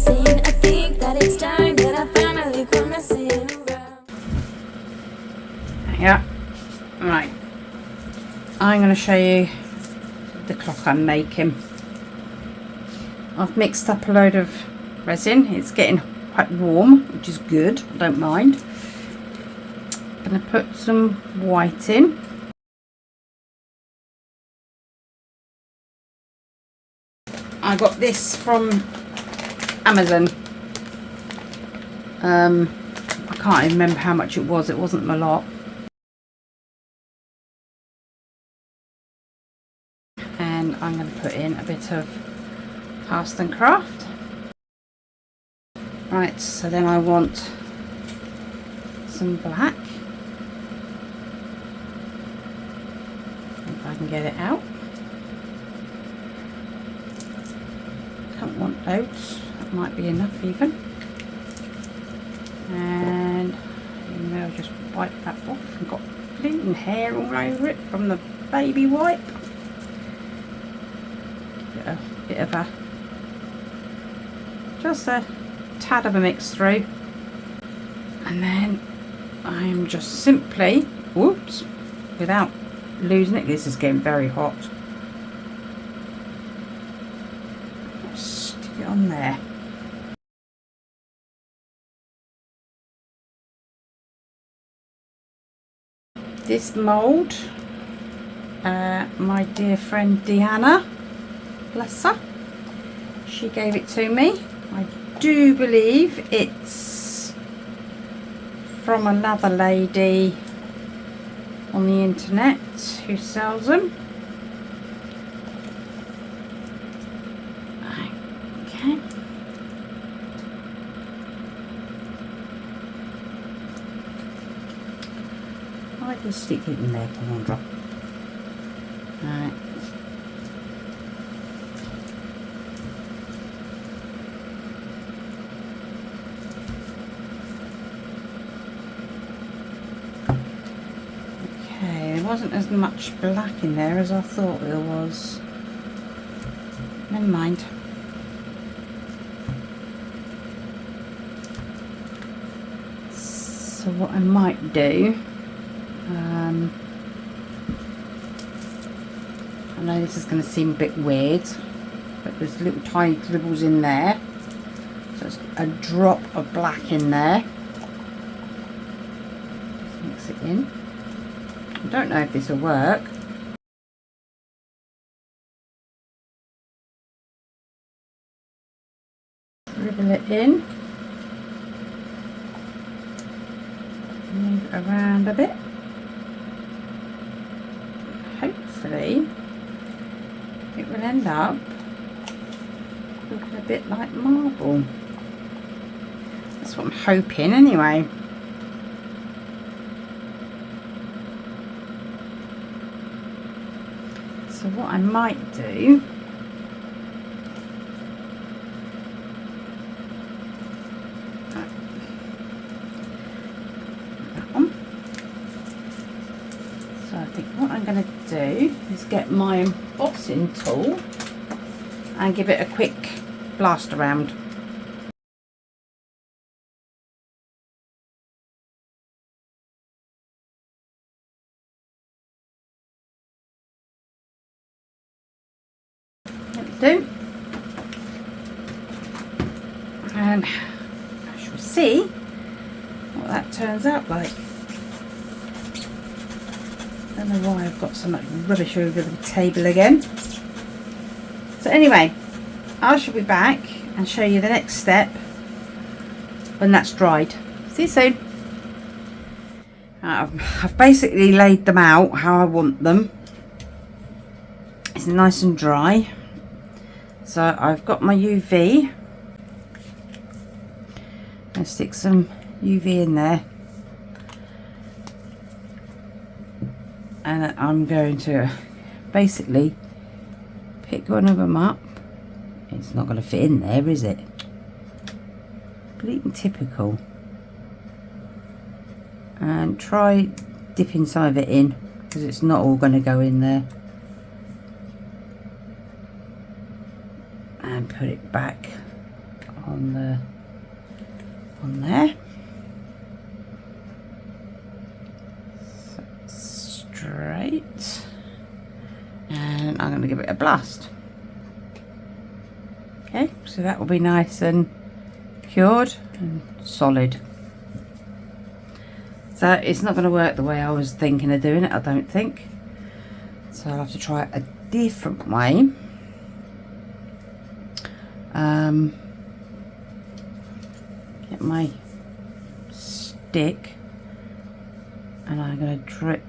missing. I think that it's time that I finally come messing around. Yeah, right. I'm going to show you the clock I'm making. I've mixed up a load of resin. It's getting quite warm, which is good. I don't mind. I'm going to put some white in. I got this from Amazon. I can't even remember how much it was. It wasn't a lot. And I'm going to put in a bit of cast and craft. Right, so then I want some black. If I can get it out. Don't want loads. That might be enough even. And I'll just wipe that off. I've got bleeding hair all over it from the baby wipe. Bit of a just a tad of a mix through, and then I'm just simply, whoops, without losing it, this is getting very hot, stick it on there. This mould, my dear friend Deanna, bless her, she gave it to me. I do believe it's from another lady on the internet who sells them. Okay. I can stick it in there, Cassandra. Alright. There wasn't as much black in there as I thought there was. Never mind. So what I might do, I know this is going to seem a bit weird, but there's little tiny dribbles in there. So it's a drop of black in there. Just mix it in. I don't know if this will work. Dribble it in. Move it around a bit. Hopefully it will end up looking a bit like marble. That's what I'm hoping anyway. So what I might do, that one. So I think what I'm going to do is get my embossing tool and give it a quick blast around. Do, and I shall see what that turns out like. I don't know why I've got so much rubbish over the table again. So anyway, I shall be back and show you the next step when that's dried. See you soon. I've basically laid them out how I want them. It's nice and dry. So I've got my UV. I'll stick some UV in there. And I'm going to basically pick one of them up. It's not going to fit in there, is it? Bleeding typical. And try dipping some of it in, because it's not all going to go in there. And put it back on there. So straight, and I'm going to give it a blast. Okay, so that will be nice and cured and solid. So it's not going to work the way I was thinking of doing it, I don't think. So I'll have to try it a different way. Get my stick and I'm going to drip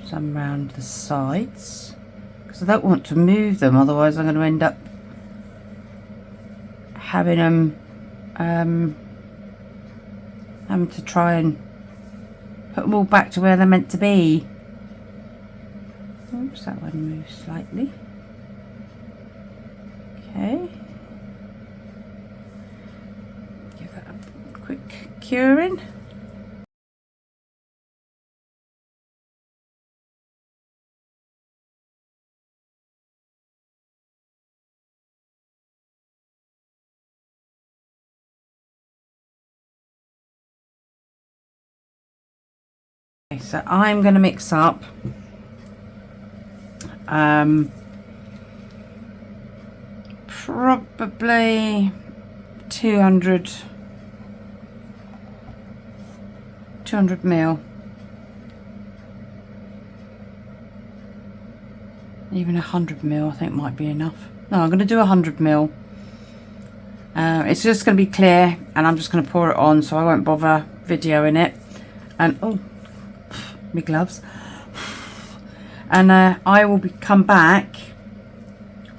some round the sides because I don't want to move them, otherwise I'm going to end up having them having to try and put them all back to where they're meant to be. Oops, that one moves slightly. Okay. Give that a quick curing. Okay, so I'm going to mix up probably 200 ml, even 100 ml I think might be enough. No, I'm going to do 100 ml. It's just going to be clear and I'm just going to pour it on, so I won't bother videoing it. And oh, my gloves. And I will come back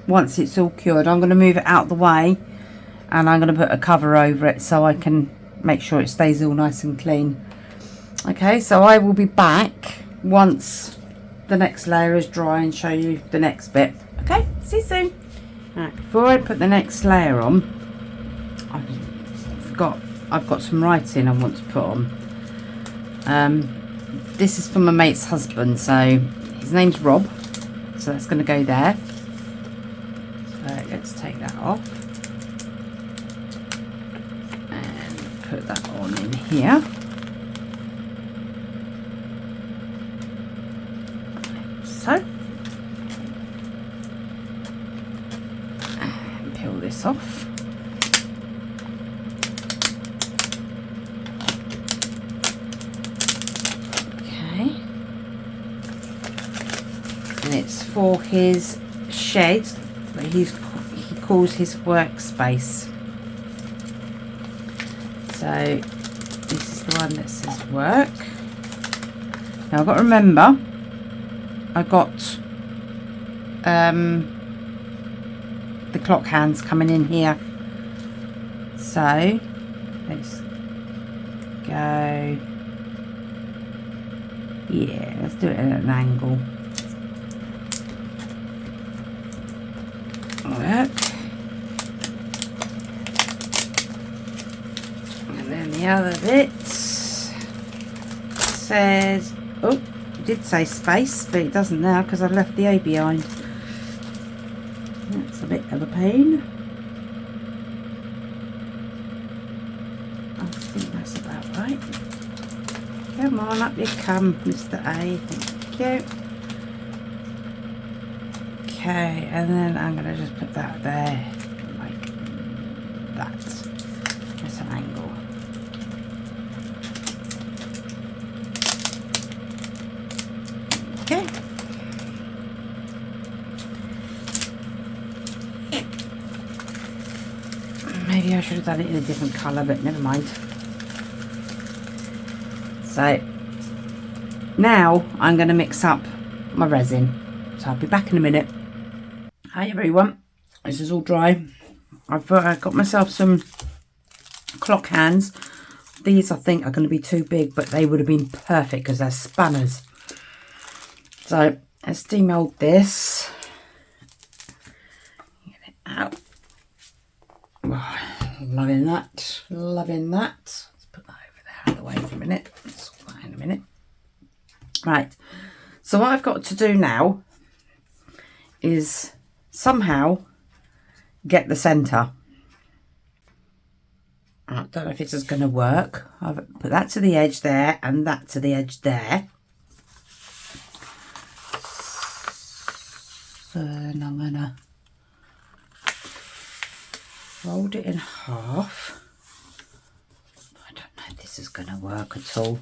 once it's all cured. I'm going to move it out the way and I'm going to put a cover over it so I can make sure it stays all nice and clean. Okay, so I will be back once the next layer is dry and show you the next bit. Okay, see you soon. Right, before I put the next layer on, I've got some writing I want to put on. This is from my mate's husband, so his name's Rob, so that's going to go there. So let's take that off and put that on in here. So, and peel this off. And it's for his shed that he calls his workspace. So this is the one that says work. Now I've got to remember I got the clock hands coming in here. So let's go, yeah, let's do it at an angle. Work. And then the other bit says, oh, it did say space, but it doesn't now because I've left the A behind. That's a bit of a pain. I think that's about right. Come on, up you come, Mr. A. Thank you. Okay, and then I'm going to just put that there, like that. That's an angle. Okay. Maybe I should have done it in a different colour, but never mind. So, now I'm going to mix up my resin. So I'll be back in a minute. Hi everyone, this is all dry. I've got myself some clock hands. These I think are going to be too big, but they would have been perfect because they're spanners. So let's demold this. Get it out. Oh, loving that, loving that. Let's put that over there out of the way for a minute. Let's sort that in a minute. Right, so what I've got to do now is somehow get the centre. I don't know if this is going to work. I've put that to the edge there and that to the edge there. So then I'm going to fold it in half. I don't know if this is going to work at all.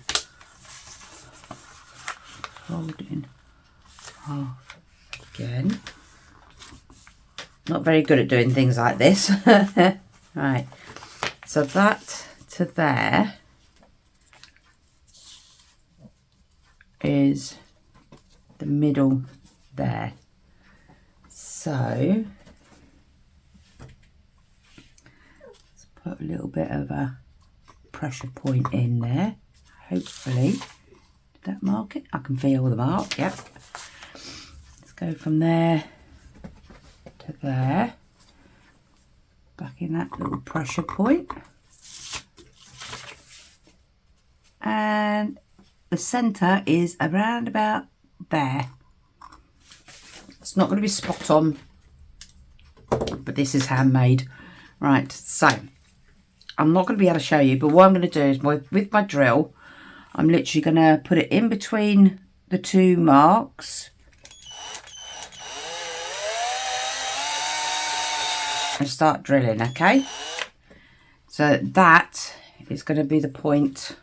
Fold it in half again. Not very good at doing things like this. Right, so that to there is the middle there. So let's put a little bit of a pressure point in there. Hopefully, did that mark it? I can feel the mark. Yep. Let's go from there to there. Back in that little pressure point. And the centre is around about there. It's not going to be spot on, but this is handmade. Right, so I'm not going to be able to show you, but what I'm going to do is with my drill, I'm literally going to put it in between the two marks and start drilling. Okay, so that is going to be the point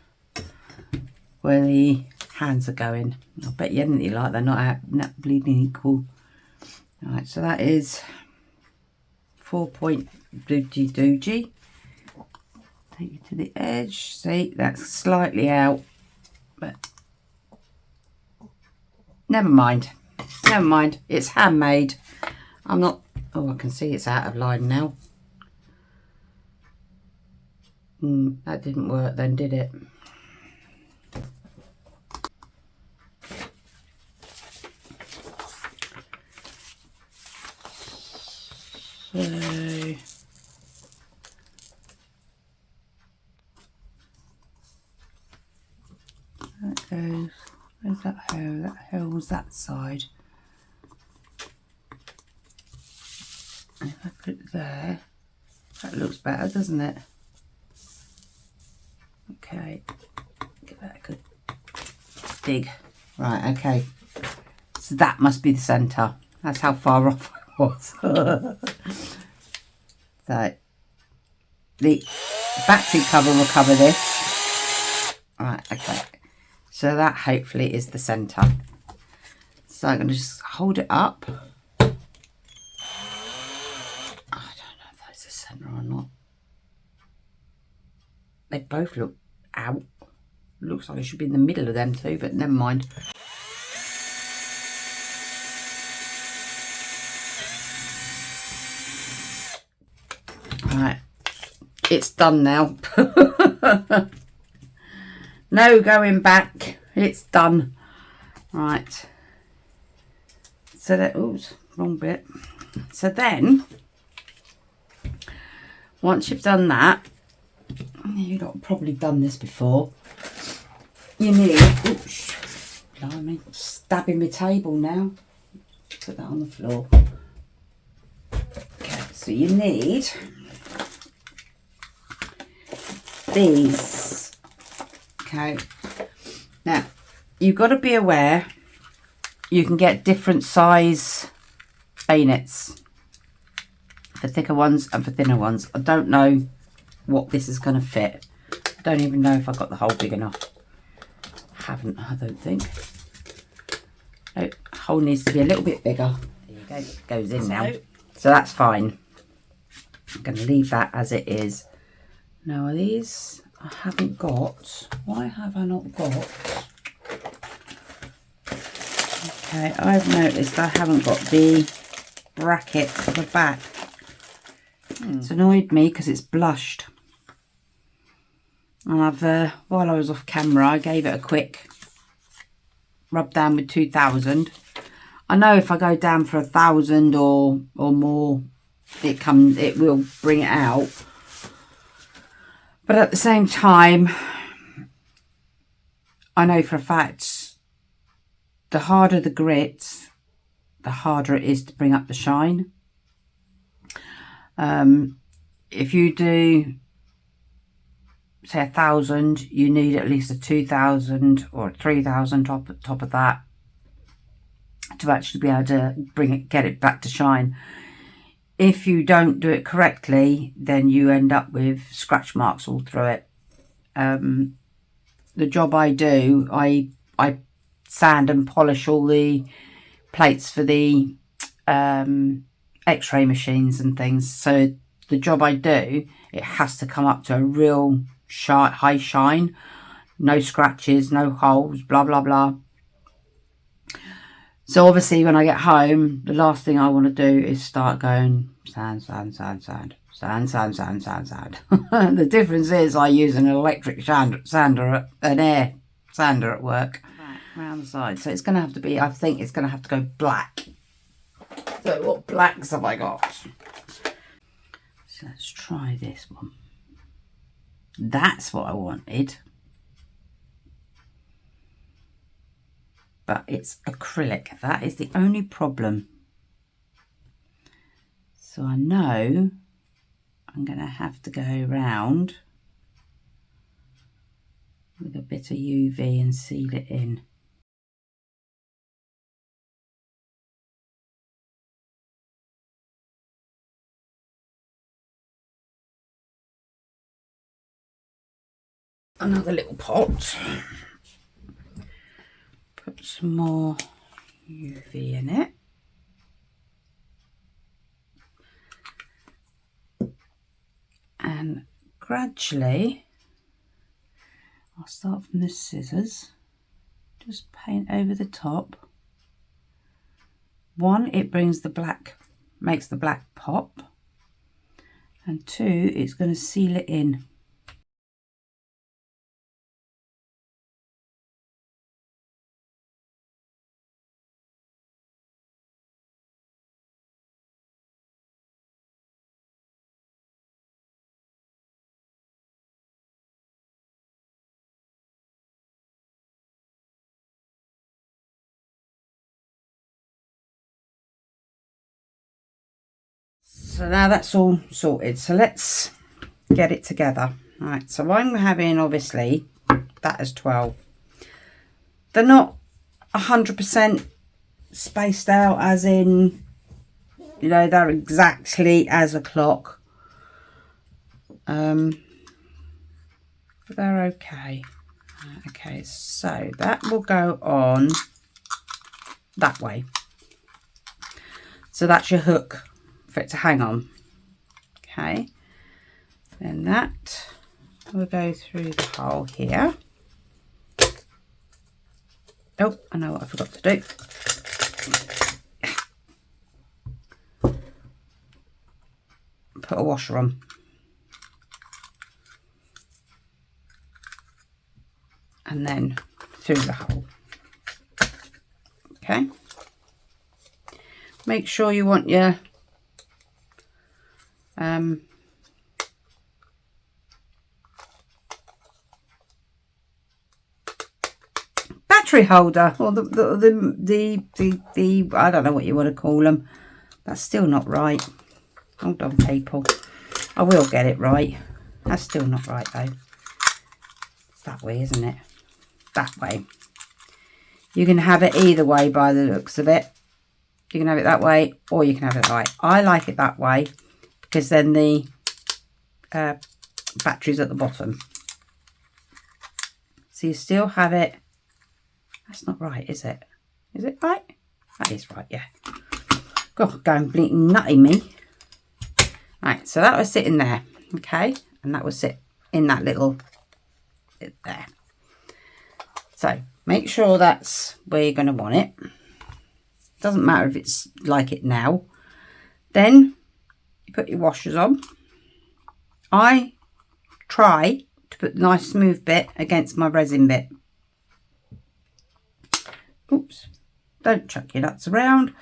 where the hands are going. I bet you anything you like, they're not bleeding equal. Right, so that is 4-point doogie doogie. Take it to the edge. See, that's slightly out, but never mind. Never mind. It's handmade. I'm not. Oh, I can see it's out of line now. That didn't work then, did it? So that goes. Where's that hole? That hole was that side. And if I put it there, that looks better, doesn't it? Okay, give that a good dig. Right, okay. So that must be the centre. That's how far off I was. So the battery cover will cover this. Right, okay. So that hopefully is the centre. So I'm going to just hold it up. I don't know if that's the centre or not. They both look out. Looks like it should be in the middle of them two, but never mind. Right, it's done now. No going back. It's done. Right. So that, oops, wrong bit. So then, once you've done that, you've not probably done this before. You need, oops, blimey, stabbing my table now. Put that on the floor. Okay, so you need these. Okay, now you've got to be aware you can get different size bayonets for thicker ones and for thinner ones. I don't know what this is going to fit. I don't even know if I've got the hole big enough. Haven't, I don't think. No, hole needs to be a little bit bigger. There you go, it goes in now. So that's fine. I'm going to leave that as it is. Now are these, I haven't got. Why have I not got? Okay, I've noticed I haven't got the bracket for the back. It's annoyed me because it's blushed. And I've, while I was off camera, I gave it a quick rub down with 2000. I know if I go down for 1000 or more, it will bring it out. But at the same time, I know for a fact, the harder the grit, the harder it is to bring up the shine. If you do say 1,000, you need at least a 2,000 or 3,000 top of that to actually be able to get it back to shine. If you don't do it correctly, then you end up with scratch marks all through it. The job I do, I sand and polish all the plates for the x-ray machines and things. So the job I do, it has to come up to a real high shine, no scratches, no holes, blah blah blah. So obviously when I get home, the last thing I want to do is start going sand. The difference is I use an electric sander, an air sander at work. Right, around the side. So it's going to have to be, I think it's going to have to go black. So what blacks have I got? So let's try this one. That's what I wanted. But it's acrylic. That is the only problem. So I know I'm going to have to go around with a bit of UV and seal it in. Another little pot. Put some more UV in it. And gradually, I'll start from the scissors, just paint over the top. One, it brings the black, makes the black pop. And two, it's going to seal it in. So now that's all sorted. So let's get it together. All right, so I'm having, obviously, that is 12. They're not 100% spaced out, as in, you know, they're exactly as a clock. But they're okay. Okay, so that will go on that way. So that's your hook for it to hang on. Okay, then that will go through the hole here. Oh, I know what I forgot to do. Put a washer on. And then through the hole. Okay. Make sure you want your battery holder, or the I don't know what you want to call them. That's still not right. Hold on, people. I will get it right. That's still not right though. It's that way, isn't it? That way. You can have it either way by the looks of it. You can have it that way, or you can have it that way. I like it that way because then the battery's at the bottom. So you still have it. That's not right, is it? Is it right? That is right, yeah. God, going blinking nutty me. Right, so that was sitting there, okay? And that will sit in that little bit there. So make sure that's where you're going to want it. Doesn't matter if it's like it now. Then you put your washers on. I try to put the nice smooth bit against my resin bit. Oops, don't chuck your nuts around.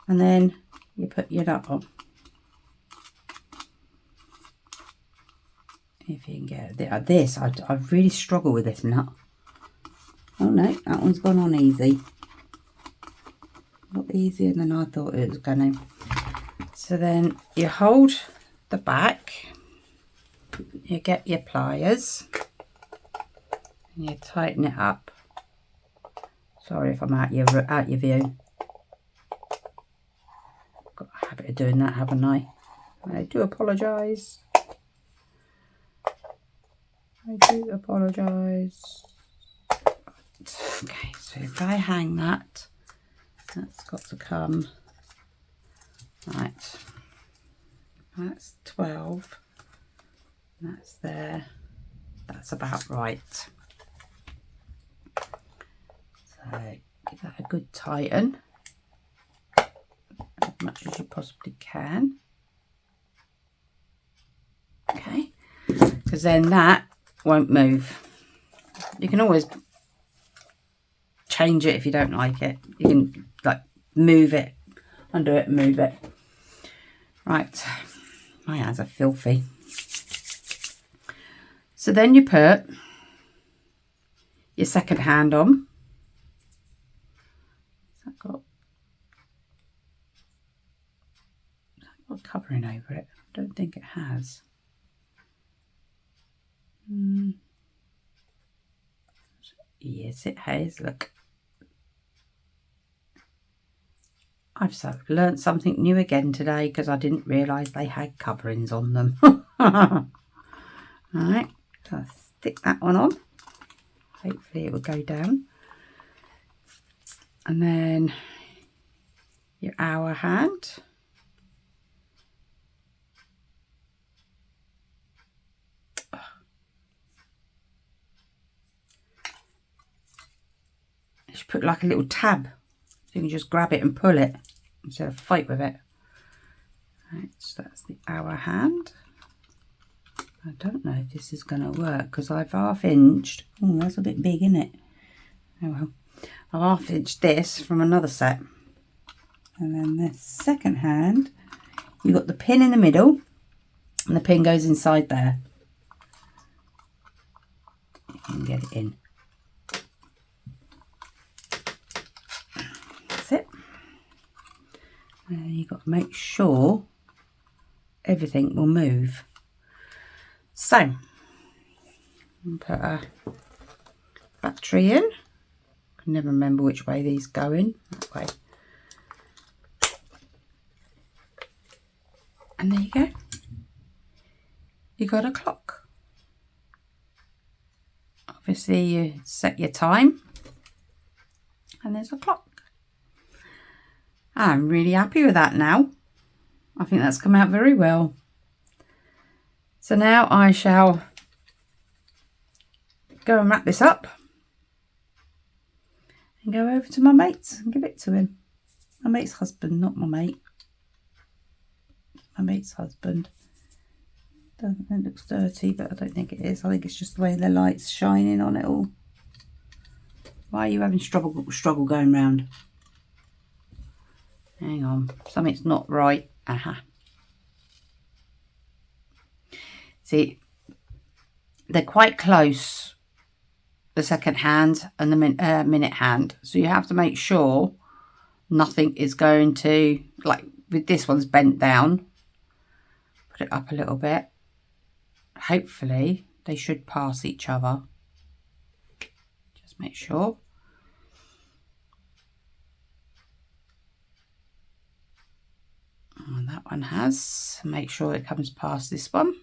And then you put your nut on. If you can get it. This, I really struggle with this nut. Oh no, that one's gone on easy. A lot easier than I thought it was going to. So then you hold the back. You get your pliers. and you tighten it up. Sorry if I'm out your view. Got a habit of doing that, haven't I? I do apologise. I do apologise. Okay, so if I hang that, that's got to come. Right. That's 12. That's there. That's about right. So give that a good tighten. As much as you possibly can. Okay. Because then that won't move. You can always change it if you don't like it. You can like move it, undo it and move it. Right, my hands are filthy. So then you put your second hand on. Has that got covering over it? I don't think it has. Yes, it has. Look. I've learnt something new again today because I didn't realise they had coverings on them. Alright, so I'll stick that one on. Hopefully it will go down. And then your hour hand. You should put like a little tab so you can just grab it and pull it instead of fight with it. Right, so that's the hour hand. I don't know if this is going to work because I've half-inched. Oh, that's a bit big, isn't it? Oh well. I've half-inched this from another set. And then the second hand, you've got the pin in the middle and the pin goes inside there. You can get it in. That's it. You've got to make sure everything will move. So, put a battery in. I can never remember which way these go in. That way. And there you go. You got a clock. Obviously, you set your time, and there's a clock. I'm really happy with that now. I think that's come out very well. So now I shall go and wrap this up and go over to my mate's and give it to him. My mate's husband, not my mate. My mate's husband. It looks dirty, but I don't think it is. I think it's just the way the light's shining on it all. Why are you having struggle going round? Hang on, something's not right. Aha. See, they're quite close, the second hand and the minute hand. So you have to make sure nothing is going to, like with this one's bent down. Put it up a little bit. Hopefully they should pass each other. Just make sure. And that one has. Make sure it comes past this one.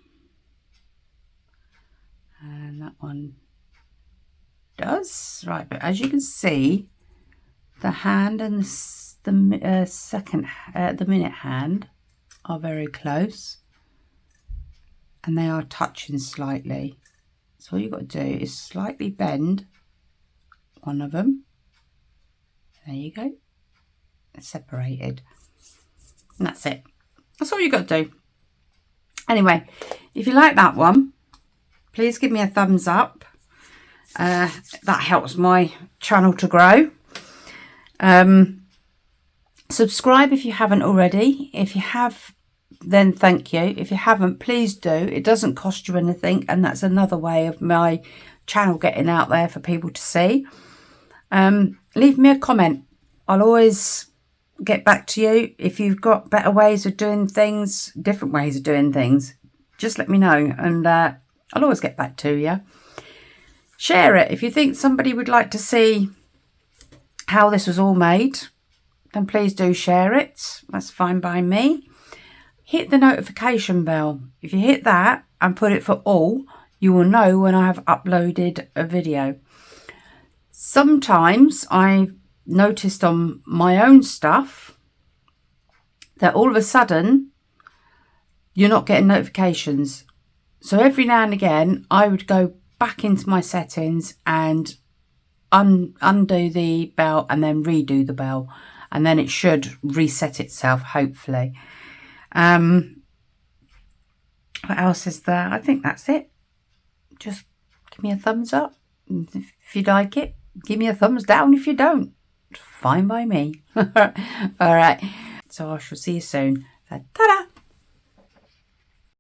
And that one does. Right, but as you can see, the hand and the minute hand are very close. And they are touching slightly. So all you've got to do is slightly bend one of them. There you go. It's separated. And that's it. That's all you've got to do. Anyway, if you like that one, please give me a thumbs up. That helps my channel to grow. Subscribe if you haven't already. If you have, then thank you. If you haven't, please do. It doesn't cost you anything, and that's another way of my channel getting out there for people to see. Leave me a comment. I'll always get back to you. If you've got better ways of doing things, different ways of doing things, just let me know, and I'll always get back to you. Share it. If you think somebody would like to see how this was all made, then please do share it. That's fine by me. Hit the notification bell. If you hit that and put it for all, you will know when I have uploaded a video. Sometimes I've noticed on my own stuff that all of a sudden you're not getting notifications. So every now and again I would go back into my settings and undo the bell and then redo the bell, and then it should reset itself, hopefully. What else is there? I think that's it. Just give me a thumbs up if you like it. Give me a thumbs down if you don't. Fine by me. All right. So I shall see you soon. Ta-da!